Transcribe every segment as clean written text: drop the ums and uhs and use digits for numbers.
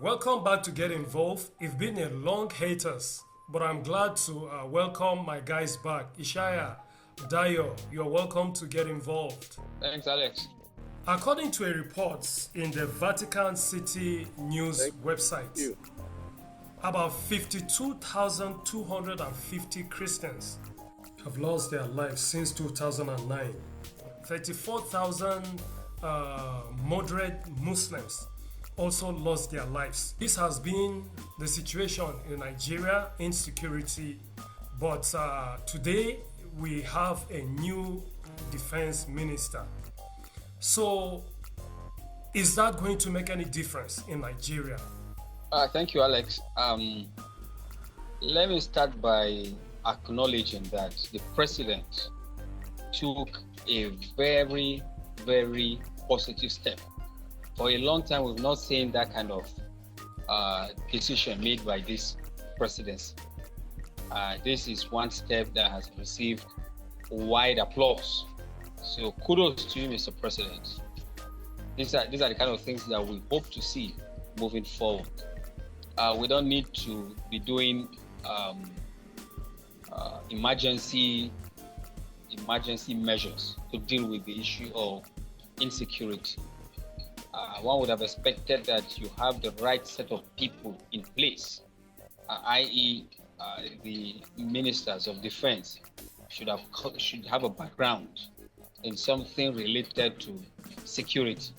Welcome back to Get Involved. It's been a long hiatus, but I'm glad to welcome my guys back. Ishaya, Dayo, you're welcome to Get Involved. Thanks, Alex. According to a report in the Vatican City News Thank website, you. about 52,250 Christians have lost their lives since 2009. 34,000 moderate Muslims also lost their lives. This has been the situation in Nigeria, insecurity, but today we have a new defense minister. So, is that going to make any difference in Nigeria? Thank you, Alex. Let me start by acknowledging that the president took a very, very positive step. For a long time, we've not seen that kind of decision made by this presidency. This is one step that has received wide applause. So kudos to you, Mr. President. These are the kind of things that we hope to see moving forward. We don't need to be doing emergency measures to deal with the issue of insecurity. One would have expected that you have the right set of people in place, i.e., the ministers of defense should have a background in something related to security.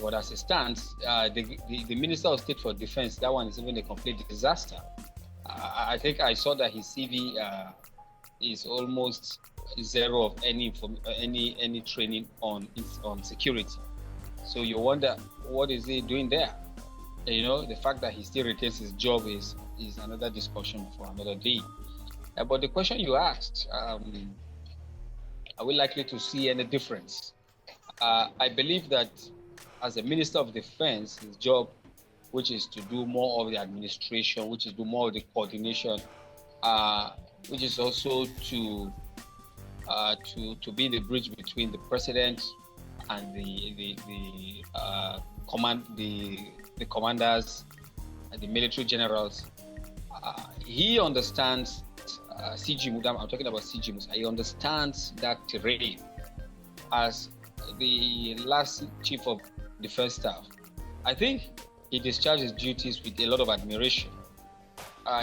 But as it stands, the Minister of State for Defense, that one is even a complete disaster. I think I saw that his CV is almost zero of any training on security. So you wonder, what is he doing there? You know, the fact that he still retains his job is another discussion for another day. But the question you asked, are we likely to see any difference? I believe that as a Minister of Defense, his job, which is to do more of the administration, which is do more of the coordination, which is also to be the bridge between the president and the commanders and the military generals. He understands CG Musa. I'm talking about CG Musa. He understands that terrain. As the last chief of defense staff, I think he discharged his duties with a lot of admiration.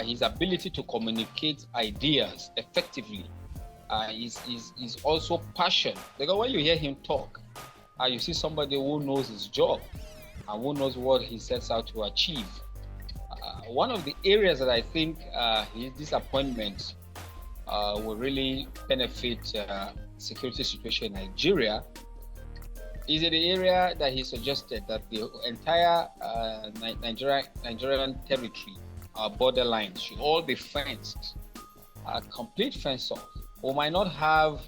His ability to communicate ideas effectively is also passion. Because when you hear him talk, you see somebody who knows his job and who knows what he sets out to achieve. One of the areas that I think his disappointment will really benefit security situation in Nigeria is in the area that he suggested that the entire Nigerian territory, borderlines, should all be fenced, complete fence off. We might not have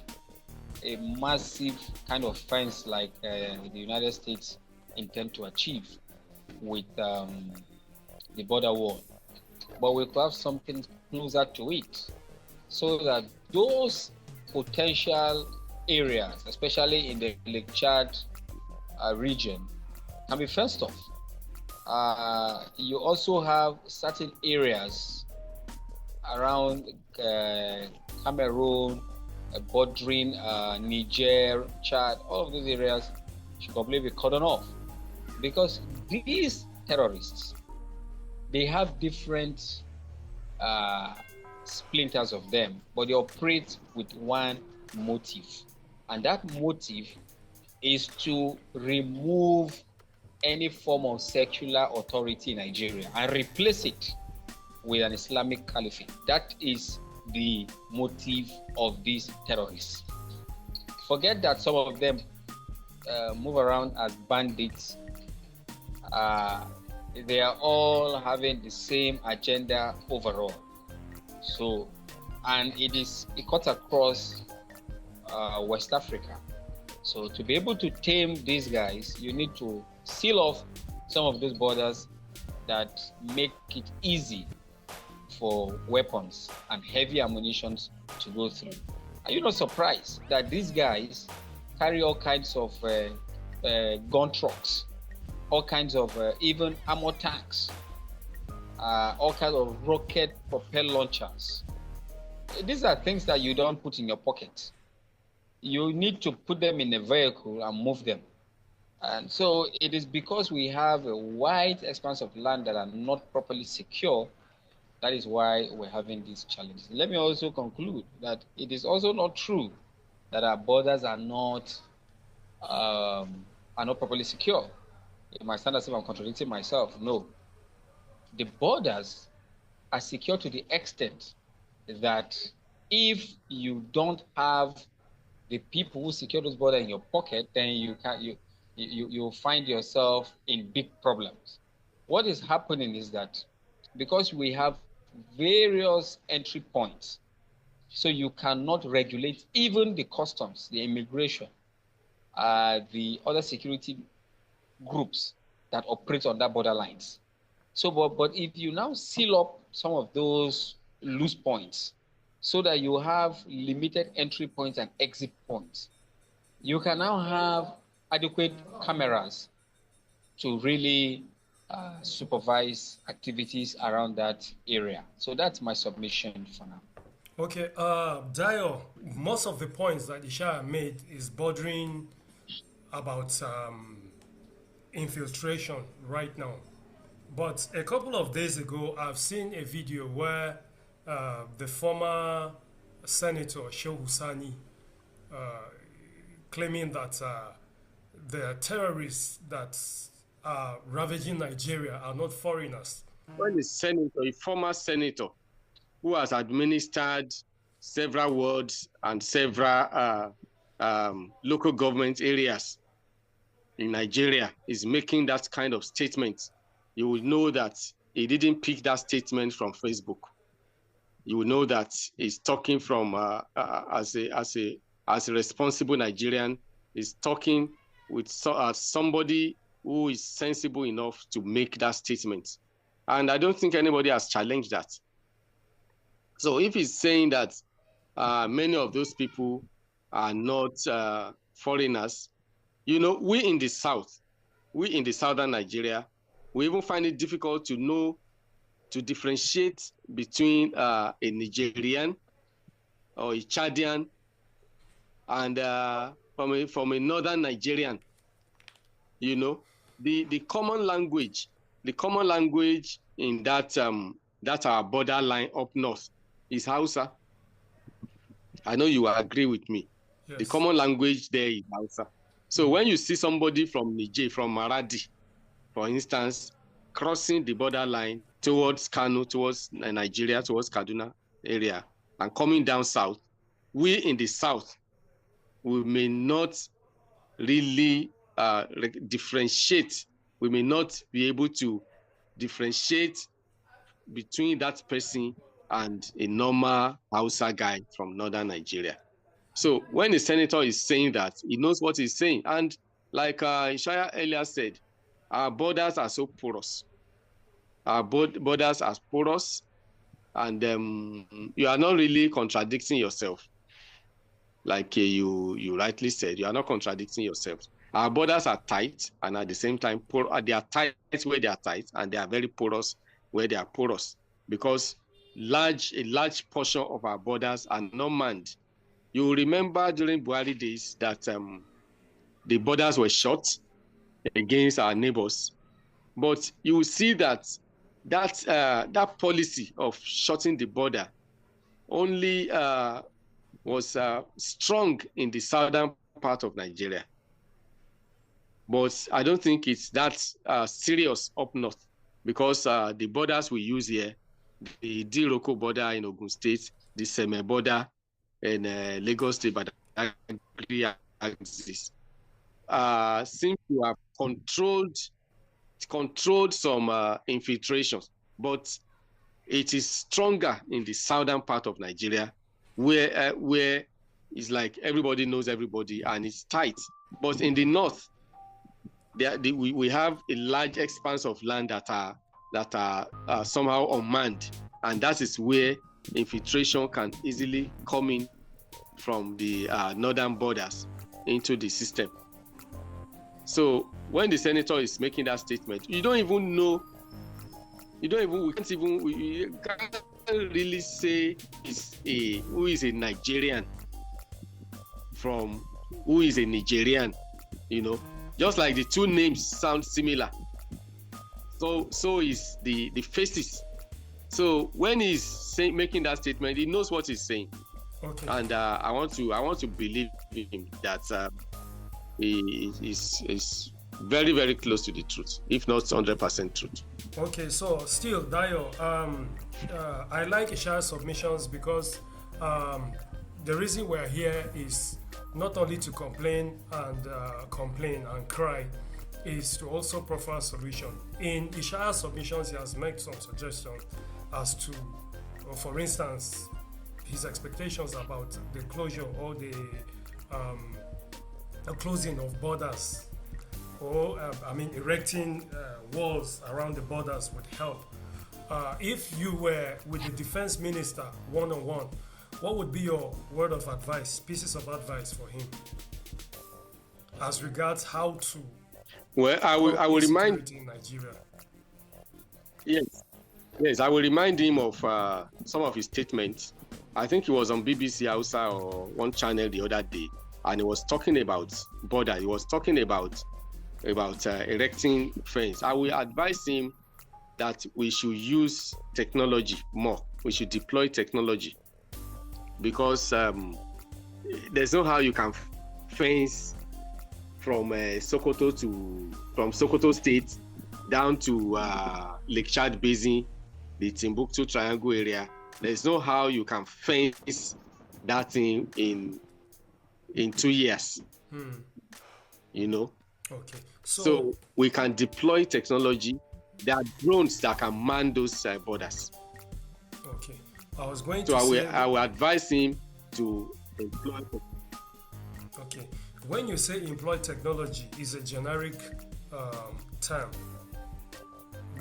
a massive kind of fence like the United States intend to achieve with the border wall, but we could have something closer to it, so that those potential areas, especially in the Lake Chad region, can be fenced off. You also have certain areas around Cameroon, bordering Niger, Chad. All of these areas should completely be cordoned off, because these terrorists, they have different splinters of them, but they operate with one motive, and that motive is to remove any form of secular authority in Nigeria and replace it with an Islamic caliphate. That is the motive of these terrorists. Forget that some of them move around as bandits. They are all having the same agenda overall. So, and it cuts across West Africa. So to be able to tame these guys, you need to seal off some of those borders that make it easy for weapons and heavy ammunition to go through. Are you not surprised that these guys carry all kinds of gun trucks all kinds of even armor tanks, all kinds of rocket propelled launchers. These are things that you don't put in your pocket. You need to put them in a vehicle and move them. And so it is because we have a wide expanse of land that are not properly secure. That is why we're having these challenges. Let me also conclude that it is also not true that our borders are not properly secure. It might sound as if I'm contradicting myself. No. The borders are secure to the extent that if you don't have the people who secure those borders in your pocket, then you'll find yourself in big problems. What is happening is that because we have various entry points, so you cannot regulate even the customs, the immigration, the other security groups that operate on that border lines. So, but if you now seal up some of those loose points so that you have limited entry points and exit points, you can now have adequate cameras to really supervise activities around that area. So that's my submission for now. Okay, Dio, most of the points that Isha made is bordering about infiltration right now. But a couple of days ago, I've seen a video where the former Senator Shehu Husani claiming that the terrorists that are ravaging Nigeria are not foreigners. When a former senator who has administered several wards and several local government areas in Nigeria is making that kind of statement, you will know that he didn't pick that statement from Facebook. You will know that he's talking from as a responsible Nigerian. He's talking with somebody who is sensible enough to make that statement. And I don't think anybody has challenged that. So if he's saying that many of those people are not foreigners, you know, we in the South, we in the southern Nigeria, we even find it difficult to differentiate between a Nigerian or a Chadian and from a northern Nigerian. You know, the common language in that our borderline up north is Hausa. I know you will agree with me. Yes. The common language there is Hausa. So when you see somebody from Niger, from Maradi, for instance, crossing the borderline towards Kano, towards Nigeria, towards Kaduna area, and coming down south, we in the south, we may not really differentiate. We may not be able to differentiate between that person and a normal Hausa guy from northern Nigeria. So when the senator is saying that, he knows what he's saying. And like Ishaya earlier said, our borders are so porous. Our borders are porous, and you are not really contradicting yourself. Like you rightly said, you are not contradicting yourself. Our borders are tight, and at the same time, they are tight where they are tight, and they are very porous where they are porous, because a large portion of our borders are not manned. You remember during Buhari days that the borders were shut against our neighbors, but you will see that policy of shutting the border only was strong in the southern part of Nigeria. But I don't think it's that serious up north, because the borders we use here, the D-Roko border in Ogun State, the Seme border in Lagos State, but axis, seem to have controlled some infiltrations, but it is stronger in the southern part of Nigeria, where it's like everybody knows everybody and it's tight. But in the north, we have a large expanse of land that are somehow unmanned, and that is where infiltration can easily come in from the northern borders into the system. So when the senator is making that statement, we can't really say who is a Nigerian from who is a Nigerian, just like the two names sound similar. So is the faces. So when he's making that statement, he knows what he's saying. Okay. And I want to believe him that he is very, very close to the truth, if not 100% truth. Okay, so still, Dayo, I like Isha's submissions because the reason we're here is not only to complain and cry, is to also proffer a solution. In Isha's submissions, he has made some suggestions as to, for instance, his expectations about the closure or the closing of borders, or erecting walls around the borders would help. If you were with the defense minister one-on-one, what would be your word of advice, pieces of advice for him as regards how to? Well, I will remind in Nigeria. Yes, I will remind him of some of his statements. I think he was on BBC Hausa or one channel the other day, and he was talking about border. He was talking about erecting fence. I will advise him that we should use technology more. We should deploy technology, because there's no how you can fence from Sokoto State down to Lake Chad Basin, the Timbuktu Triangle area. There's no how you can fence that thing in 2 years. Okay. So we can deploy technology. There are drones that can man those borders. Okay. I was going to say... I will advise him to employ. Okay. When you say employ technology, is a generic term.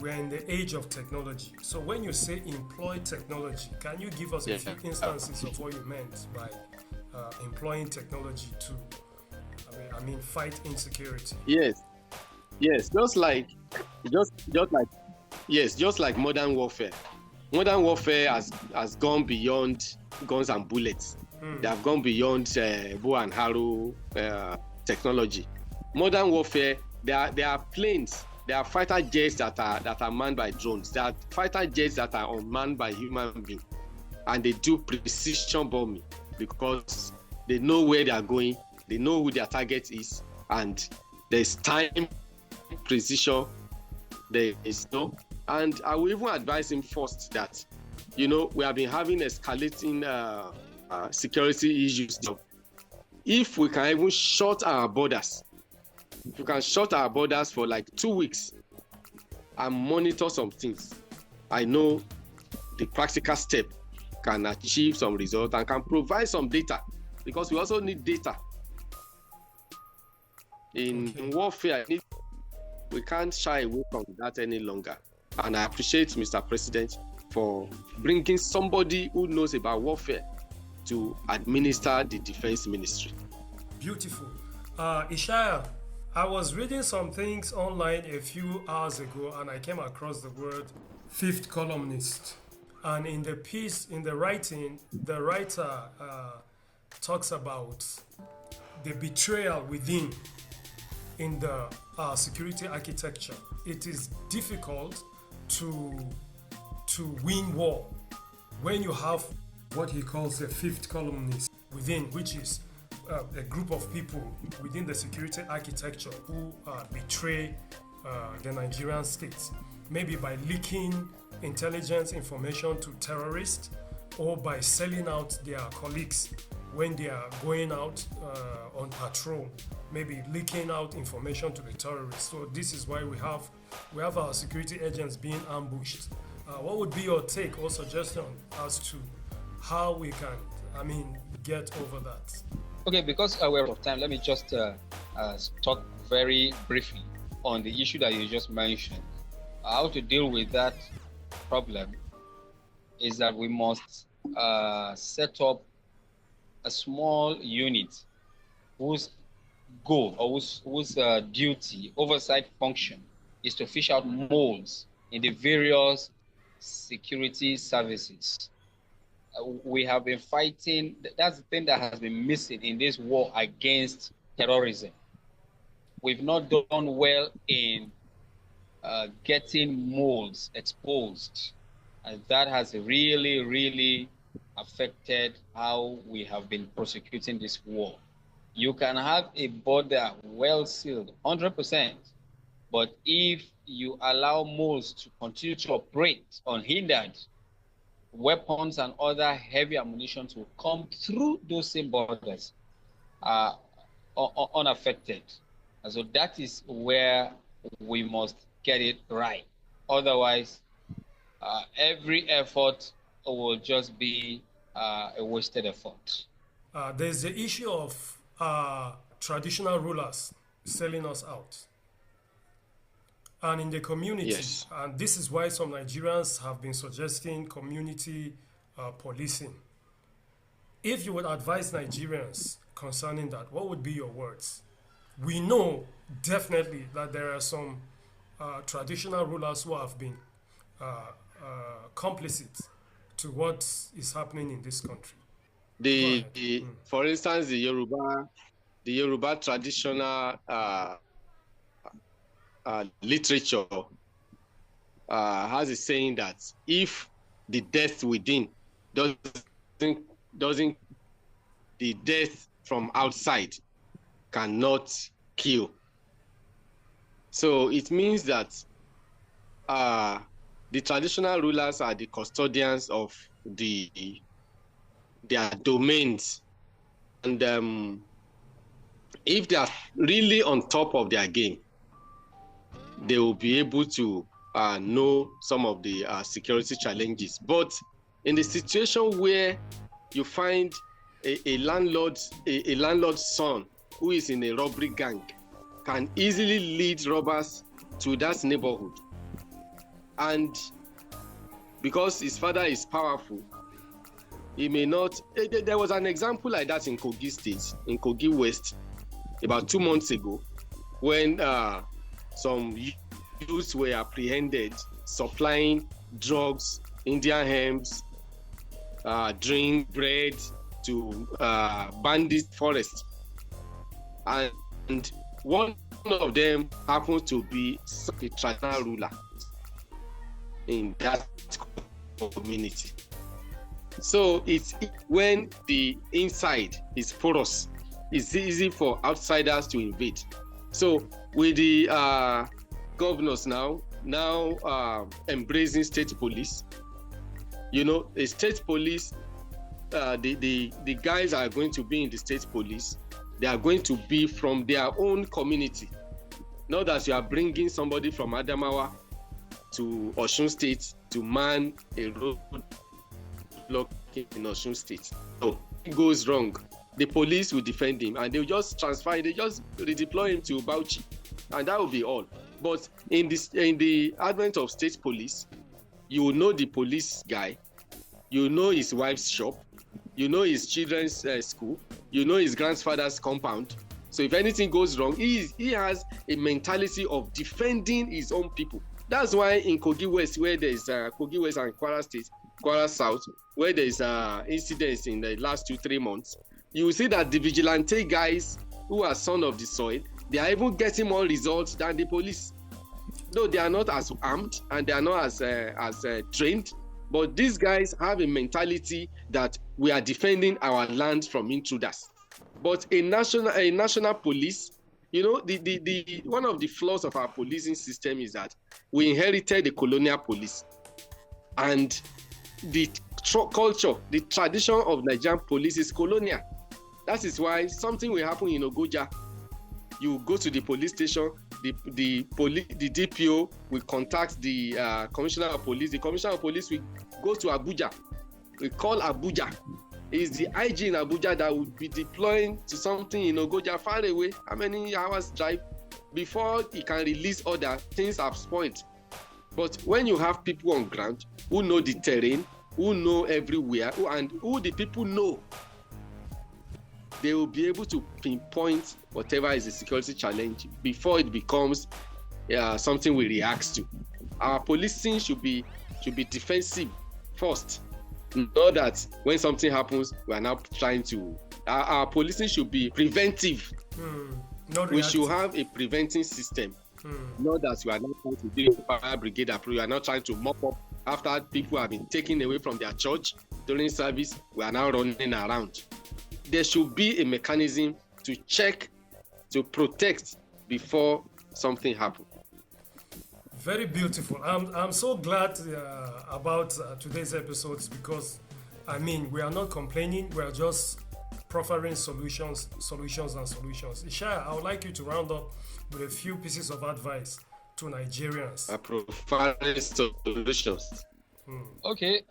We're in the age of technology. So when you say employ technology, can you give us a few instances of what you meant by employing technology to, fight insecurity? Yes. Just like modern warfare. Modern warfare has gone beyond guns and bullets. They have gone beyond bow and arrow technology. Modern warfare, there are planes, there are fighter jets that are manned by drones. There are fighter jets that are unmanned by human beings, and they do precision bombing because they know where they are going, they know who their target is, and there's time, precision, there is no. And I will even advise him first that, we have been having escalating security issues. If we can even shut our borders, if we can shut our borders for like 2 weeks and monitor some things, I know the practical step can achieve some result and can provide some data, because we also need data. In warfare, we can't shy away from that any longer. And I appreciate Mr. President for bringing somebody who knows about warfare to administer the defense ministry. Beautiful. Ishaya, I was reading some things online a few hours ago, and I came across the word fifth columnist. And in the piece, in the writing, the writer talks about the betrayal within in the security architecture. It is difficult to win war when you have what he calls a fifth columnist within, which is a group of people within the security architecture who betray the Nigerian state, maybe by leaking intelligence information to terrorists or by selling out their colleagues when they are going out on patrol, maybe leaking out information to the terrorists. So this is why we have our security agents being ambushed. What would be your take or suggestion as to how we can, get over that? Okay, because we're out of time, let me just talk very briefly on the issue that you just mentioned. How to deal with that problem is that we must set up a small unit whose goal or whose duty, oversight function is to fish out moles in the various security services. We have been fighting, that's the thing that has been missing in this war against terrorism. We've not done well in getting moles exposed, and that has really, really affected how we have been prosecuting this war. You can have a border well sealed, 100%, but if you allow moles to continue to operate unhindered, weapons and other heavy ammunition will come through those same borders unaffected. And so that is where we must get it right. Otherwise, every effort will just be a wasted effort. There's the issue of traditional rulers selling us out. And in the community, Yes. and this is why some Nigerians have been suggesting community policing. If you would advise Nigerians concerning that, what would be your words? We know definitely that there are some traditional rulers who have been complicit to what is happening in this country. For instance, the Yoruba traditional literature has a saying that if the death within doesn't the death from outside cannot kill. So it means that the traditional rulers are the custodians of their domains, and if they are really on top of their game, they will be able to know some of the security challenges. But in the situation where you find a landlord's son who is in a robbery gang can easily lead robbers to that neighborhood, and because his father is powerful, he may not. There was an example like that in Kogi State, in Kogi West, about 2 months ago, when some youths were apprehended supplying drugs, Indian hemps, drink, bread to bandit forest, and one of them happened to be a traditional ruler in that community. So it's when the inside is porous, it's easy for outsiders to invade. So with the governors now embracing state police, the state police, the guys are going to be in the state police. They are going to be from their own community. Not that you are bringing somebody from Adamawa to Osun State to man a road block in Osun State. So if it goes wrong, the police will defend him, and they will just redeploy him to Bauchi, and that will be all. But in the advent of state police, you will know the police guy, you know his wife's shop, you know his children's school, you know his grandfather's compound. So if anything goes wrong, he has a mentality of defending his own people. That's why in Kogi West, where there is Kogi West and Kwara State, Kwara South, where there is incidents in the last 2-3 months, you will see that the vigilante guys who are son of the soil, they are even getting more results than the police. Though they are not as armed and they are not as trained, but these guys have a mentality that we are defending our land from intruders. But a national police, the one of the flaws of our policing system is that we inherited the colonial police, and the culture, the tradition of Nigerian police is colonial. That is why something will happen in Ogoja. You go to the police station, the DPO will contact the commissioner of police. The commissioner of police will go to Abuja. We call Abuja. It's the IG in Abuja that would be deploying to something in Ogoja far away. How many hours drive before he can release order? Things have spoiled. But when you have people on ground who know the terrain, who know everywhere, and who the people know, they will be able to pinpoint whatever is a security challenge before it becomes something we react to. Our policing should be defensive first. Not that when something happens, we are now trying to. Our policing should be preventive. We should have a preventing system. Not that you are not trying to do a fire brigade approach. You are not trying to mop up after people have been taken away from their church during service. We are now running around. There should be a mechanism to check, to protect before something happens. Very beautiful. I'm so glad about today's episodes because, I mean, we are not complaining. We are just proffering solutions. Ishaya, I would like you to round up with a few pieces of advice to Nigerians. Proffering solutions. Okay,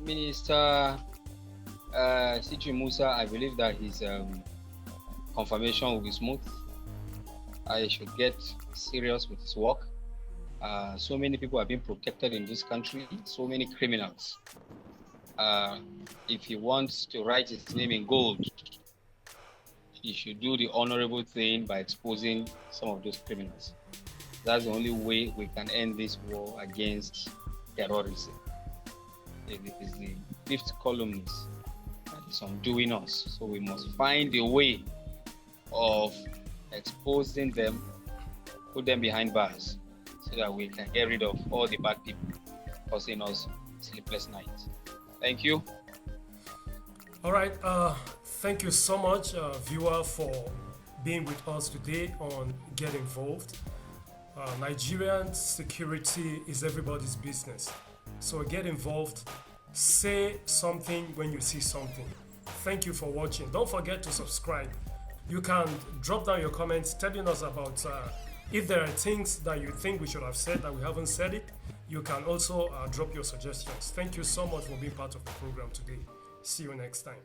Minister CG Musa, I believe that his confirmation will be smooth. I should get serious with his work. So many people have been protected in this country, so many criminals. If he wants to write his name in gold, he should do the honorable thing by exposing some of those criminals. That's the only way we can end this war against terrorism. It is the fifth columnist that is undoing us. So we must find a way of exposing them, put them behind bars, so that we can get rid of all the bad people causing us sleepless nights. Thank you. All right. Thank you so much, viewer, for being with us today on Get Involved. Nigerian security is everybody's business. So get involved. Say something when you see something. Thank you for watching. Don't forget to subscribe. You can drop down your comments telling us about if there are things that you think we should have said that we haven't said it. You can also drop your suggestions. Thank you so much for being part of the program today. See you next time.